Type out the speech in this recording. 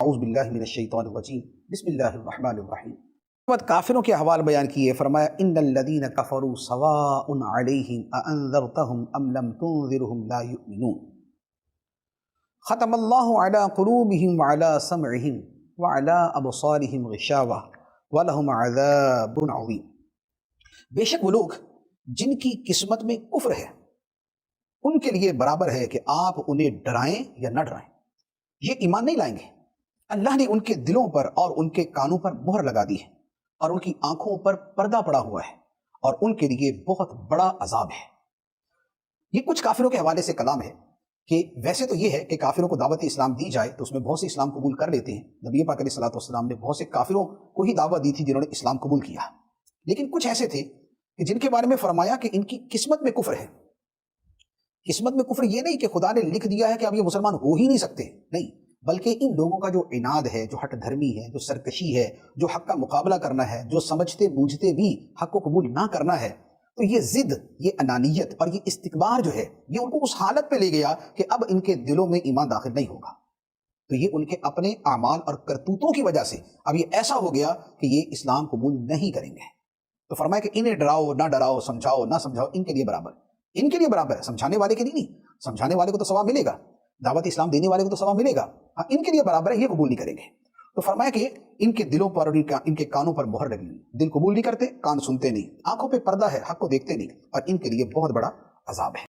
اعوذ باللہ من الشیطان الرجیم بسم اللہ الرحمن الرحیم۔ کافروں کے احوال بیان کیے، فرمایا ان الذین کفروا سواء علیہم اانذرتہم ام لم تنذرہم لا یؤمنون، ختم اللہ علی قلوبہم وعلی سمعہم وعلی ابصارہم غشاوہ ولہم عذاب عظیم۔ بے شک وہ لوگ جن کی قسمت میں کفر ہے ان کے لیے برابر ہے کہ آپ انہیں ڈرائیں یا نہ ڈرائیں، یہ ایمان نہیں لائیں گے۔ اللہ نے ان کے دلوں پر اور ان کے کانوں پر مہر لگا دی ہے اور ان کی آنکھوں پر پردہ پڑا ہوا ہے اور ان کے لیے بہت بڑا عذاب ہے۔ یہ کچھ کافروں کے حوالے سے کلام ہے کہ ویسے تو یہ ہے کہ کافروں کو دعوت اسلام دی جائے تو اس میں بہت سے اسلام قبول کر لیتے ہیں۔ نبی پاک علیہ الصلوۃ والسلام نے بہت سے کافروں کو ہی دعوت دی تھی جنہوں نے اسلام قبول کیا، لیکن کچھ ایسے تھے کہ جن کے بارے میں فرمایا کہ ان کی قسمت میں کفر ہے۔ قسمت میں کفر یہ نہیں کہ خدا نے لکھ دیا ہے کہ اب یہ مسلمان ہو ہی نہیں سکتے، نہیں، بلکہ ان لوگوں کا جو عناد ہے، جو ہٹ دھرمی ہے، جو سرکشی ہے، جو حق کا مقابلہ کرنا ہے، جو سمجھتے بوجھتے بھی حق کو قبول نہ کرنا ہے، تو یہ ضد، یہ انانیت اور یہ استکبار جو ہے یہ ان کو اس حالت پہ لے گیا کہ اب ان کے دلوں میں ایمان داخل نہیں ہوگا۔ تو یہ ان کے اپنے اعمال اور کرتوتوں کی وجہ سے اب یہ ایسا ہو گیا کہ یہ اسلام قبول نہیں کریں گے۔ تو فرمایا کہ انہیں ڈراؤ نہ ڈراؤ، سمجھاؤ نہ سمجھاؤ، ان کے لیے برابر، ان کے لیے برابر ہے، سمجھانے والے کے لیے نہیں۔ سمجھانے والے کو تو ثواب ملے گا، دعوت اسلام دینے والے کو تو ثواب ملے گا، ہاں ان کے لیے برابر ہے، یہ قبول نہیں کریں گے۔ تو فرمایا کہ ان کے دلوں پر اور ان کے کانوں پر مہر لگی ہوئی، دل قبول نہیں کرتے، کان سنتے نہیں، آنکھوں پہ پردہ ہے، حق کو دیکھتے نہیں، اور ان کے لیے بہت بڑا عذاب ہے۔